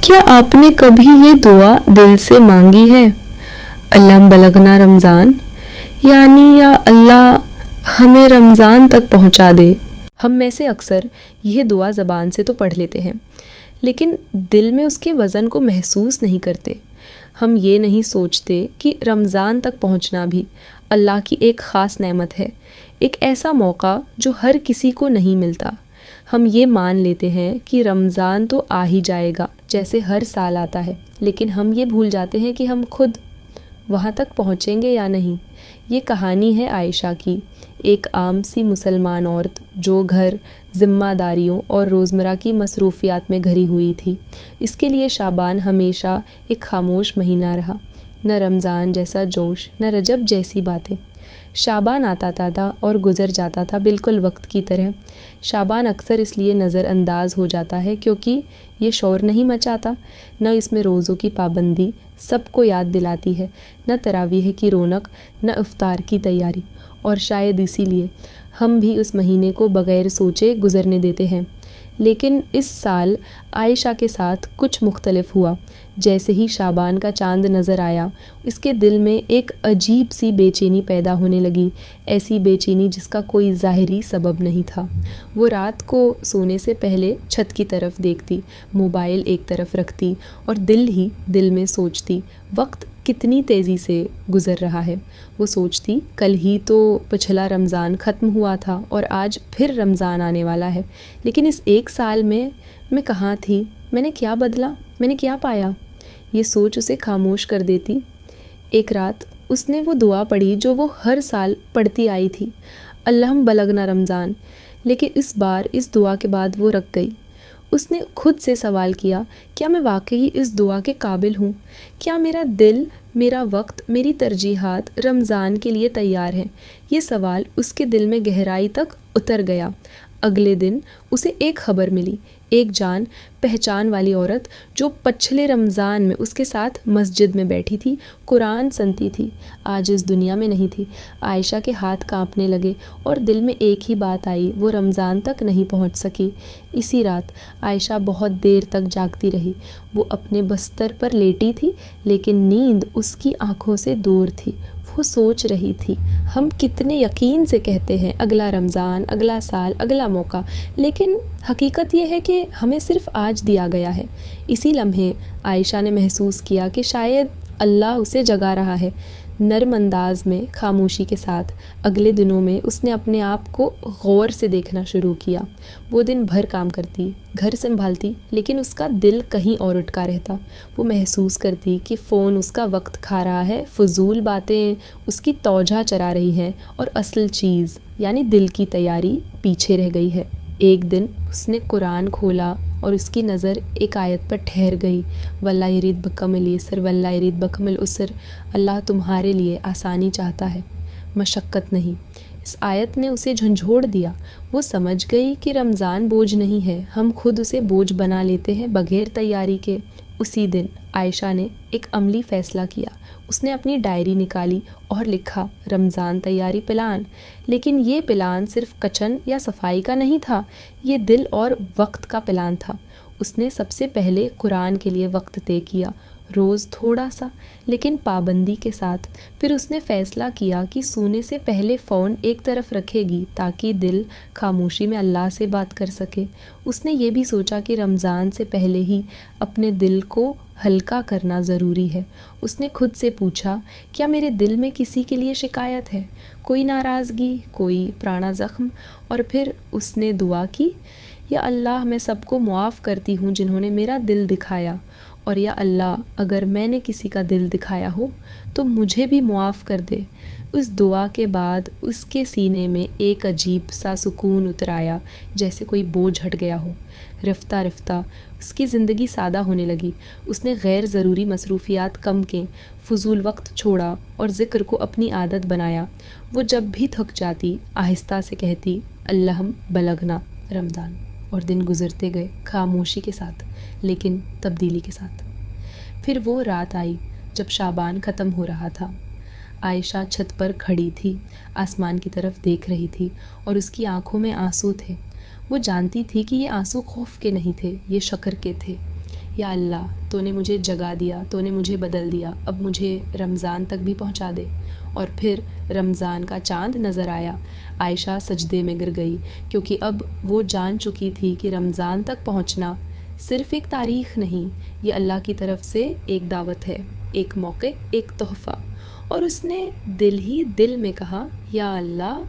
क्या आपने कभी ये दुआ दिल से मांगी है, अल्लाह बलगना रमज़ान, यानी या अल्लाह हमें रमज़ान तक पहुंचा दे। हम में से अक्सर यह दुआ ज़बान से तो पढ़ लेते हैं, लेकिन दिल में उसके वज़न को महसूस नहीं करते। हम ये नहीं सोचते कि रमज़ान तक पहुंचना भी अल्लाह की एक ख़ास नेमत है, एक ऐसा मौका जो हर किसी को नहीं मिलता। हम ये मान लेते हैं कि रमज़ान तो आ ही जाएगा, जैसे हर साल आता है, लेकिन हम ये भूल जाते हैं कि हम खुद वहाँ तक पहुँचेंगे या नहीं। ये कहानी है आयशा की, एक आम सी मुसलमान औरत जो घर, ज़िम्मेदारियों और रोज़मर्रा की मसरूफ़ियात में घिरी हुई थी। इसके लिए शाबान हमेशा एक खामोश महीना रहा, न रमज़ान जैसा जोश, न रजब जैसी बातें। शाबान आता था और गुज़र जाता था बिल्कुल वक्त की तरह। शाबान अक्सर इसलिए नज़रअंदाज हो जाता है क्योंकि ये शोर नहीं मचाता, न इसमें रोज़ों की पाबंदी सबको याद दिलाती है, न तरावीह की रौनक, न इफ्तार की तैयारी। और शायद इसीलिए हम भी उस महीने को बग़ैर सोचे गुज़रने देते हैं। लेकिन इस साल आयशा के साथ कुछ मुख्तलिफ हुआ। जैसे ही शाबान का चांद नज़र आया, इसके दिल में एक अजीब सी बेचैनी पैदा होने लगी, ऐसी बेचैनी जिसका कोई ज़ाहिरी सबब नहीं था। वो रात को सोने से पहले छत की तरफ देखती, मोबाइल एक तरफ रखती और दिल ही दिल में सोचती, वक्त कितनी तेज़ी से गुज़र रहा है। वो सोचती, कल ही तो पिछला रमज़ान ख़त्म हुआ था और आज फिर रमज़ान आने वाला है। लेकिन इस एक साल में मैं कहाँ थी? मैंने क्या बदला? मैंने क्या पाया? ये सोच उसे खामोश कर देती। एक रात उसने वो दुआ पढ़ी जो वो हर साल पढ़ती आई थी, अल्लाह बलगना रमज़ान। लेकिन इस बार इस दुआ के बाद वो रक गई। उसने खुद से सवाल किया, क्या मैं वाकई इस दुआ के काबिल हूँ? क्या मेरा दिल, मेरा वक्त, मेरी तरजीहात रमज़ान के लिए तैयार हैं? ये सवाल उसके दिल में गहराई तक उतर गया। अगले दिन उसे एक ख़बर मिली, एक जान पहचान वाली औरत जो पिछले रमज़ान में उसके साथ मस्जिद में बैठी थी, कुरान सुनती थी, आज इस दुनिया में नहीं थी। आयशा के हाथ कांपने लगे और दिल में एक ही बात आई, वो रमज़ान तक नहीं पहुंच सकी। इसी रात आयशा बहुत देर तक जागती रही। वो अपने बिस्तर पर लेटी थी, लेकिन नींद उसकी आंखों से दूर थी। वो सोच रही थी, हम कितने यकीन से कहते हैं अगला रमज़ान, अगला साल, अगला मौका, लेकिन हकीकत ये है कि हमें सिर्फ़ आज दिया गया है। इसी लम्हे आयशा ने महसूस किया कि शायद अल्लाह उसे जगा रहा है। नर्म अंदाज में, खामोशी के साथ अगले दिनों में उसने अपने आप को गौर से देखना शुरू किया। वो दिन भर काम करती, घर संभालती, लेकिन उसका दिल कहीं और उठका रहता। वो महसूस करती कि फ़ोन उसका वक्त खा रहा है, फ़ुज़ूल बातें उसकी तौजा चरा रही हैं और असल चीज़ यानी दिल की तैयारी पीछे रह गई है। एक दिन उसने कुरान खोला और उसकी नज़र एक आयत पर ठहर गई, वल्लाह यरीद बकमिल यसर वल्लाह यरीद बकमिल उसर, अल्लाह तुम्हारे लिए आसानी चाहता है, मशक्क़त नहीं। इस आयत ने उसे झंझोड़ दिया। वो समझ गई कि रमज़ान बोझ नहीं है, हम खुद उसे बोझ बना लेते हैं बग़ैर तैयारी के। उसी दिन आयशा ने एक अमली फ़ैसला किया। उसने अपनी डायरी निकाली और लिखा, रमज़ान तैयारी प्लान। लेकिन ये प्लान सिर्फ किचन या सफाई का नहीं था, ये दिल और वक्त का प्लान था। उसने सबसे पहले कुरान के लिए वक्त तय किया, रोज़ थोड़ा सा, लेकिन पाबंदी के साथ। फिर उसने फ़ैसला किया कि सोने से पहले फ़ोन एक तरफ रखेगी ताकि दिल खामोशी में अल्लाह से बात कर सके। उसने ये भी सोचा कि रमज़ान से पहले ही अपने दिल को हल्का करना ज़रूरी है। उसने खुद से पूछा, क्या मेरे दिल में किसी के लिए शिकायत है, कोई नाराज़गी, कोई पुराना ज़ख्म? और फिर उसने दुआ की, या अल्लाह मैं सबको मुआफ़ करती हूँ जिन्होंने मेरा दिल दिखाया, और या अल्लाह अगर मैंने किसी का दिल दिखाया हो तो मुझे भी मुआफ़ कर दे। उस दुआ के बाद उसके सीने में एक अजीब सा सुकून उतर आया, जैसे कोई बोझ हट गया हो। रफ्ता रफ्ता उसकी ज़िंदगी सादा होने लगी। उसने गैर ज़रूरी मसरूफ़ियात कम के, फ़ुज़ूल वक्त छोड़ा और ज़िक्र को अपनी आदत बनाया। वो जब भी थक जाती आहिस्ता से कहती, अल्लाह बलगना रमज़ान। और दिन गुज़रते गए खामोशी के साथ, लेकिन तब्दीली के साथ। फिर वो रात आई जब शाबान ख़त्म हो रहा था। आयशा छत पर खड़ी थी, आसमान की तरफ देख रही थी और उसकी आंखों में आंसू थे। वो जानती थी कि ये आंसू खौफ के नहीं थे, ये शक्र के थे। یا اللہ تو نے مجھے جگا دیا، تو نے مجھے بدل دیا، اب مجھے رمضان تک بھی پہنچا دے۔ اور پھر رمضان کا چاند نظر آیا۔ عائشہ سجدے میں گر گئی، کیونکہ اب وہ جان چکی تھی کہ رمضان تک پہنچنا صرف ایک تاریخ نہیں، یہ اللہ کی طرف سے ایک دعوت ہے، ایک موقع، ایک تحفہ۔ اور اس نے دل ہی دل میں کہا، یا اللہ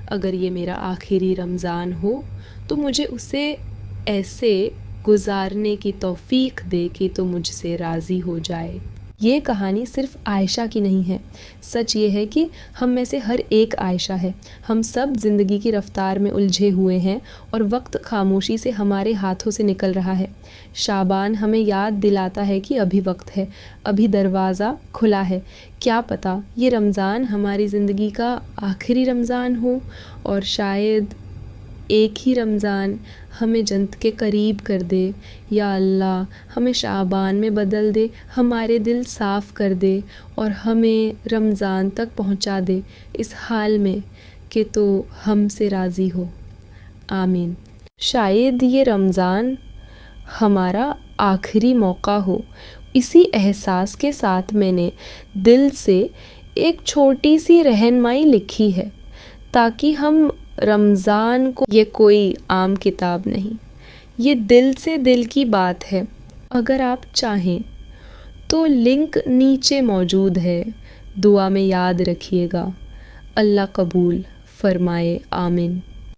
اگر یہ میرا آخری رمضان ہو تو مجھے اسے ایسے گزارنے کی توفیق دے کہ تو مجھ سے راضی ہو جائے۔ یہ کہانی صرف عائشہ کی نہیں ہے، سچ یہ ہے کہ ہم میں سے ہر ایک عائشہ ہے۔ ہم سب زندگی کی رفتار میں الجھے ہوئے ہیں اور وقت خاموشی سے ہمارے ہاتھوں سے نکل رہا ہے۔ شعبان ہمیں یاد دلاتا ہے کہ ابھی وقت ہے، ابھی دروازہ کھلا ہے۔ کیا پتہ یہ رمضان ہماری زندگی کا آخری رمضان ہو، اور شاید ایک ہی رمضان ہمیں جنت کے قریب کر دے۔ یا اللہ ہمیں شعبان میں بدل دے، ہمارے دل صاف کر دے اور ہمیں رمضان تک پہنچا دے اس حال میں کہ تو ہم سے راضی ہو۔ آمین۔ شاید یہ رمضان ہمارا آخری موقع ہو۔ اسی احساس کے ساتھ میں نے دل سے ایک چھوٹی سی رہنمائی لکھی ہے تاکہ ہم رمضان کو، یہ کوئی عام کتاب نہیں، یہ دل سے دل کی بات ہے۔ اگر آپ چاہیں تو لنک نیچے موجود ہے، دعا میں یاد رکھیے گا۔ اللہ قبول فرمائے، آمین۔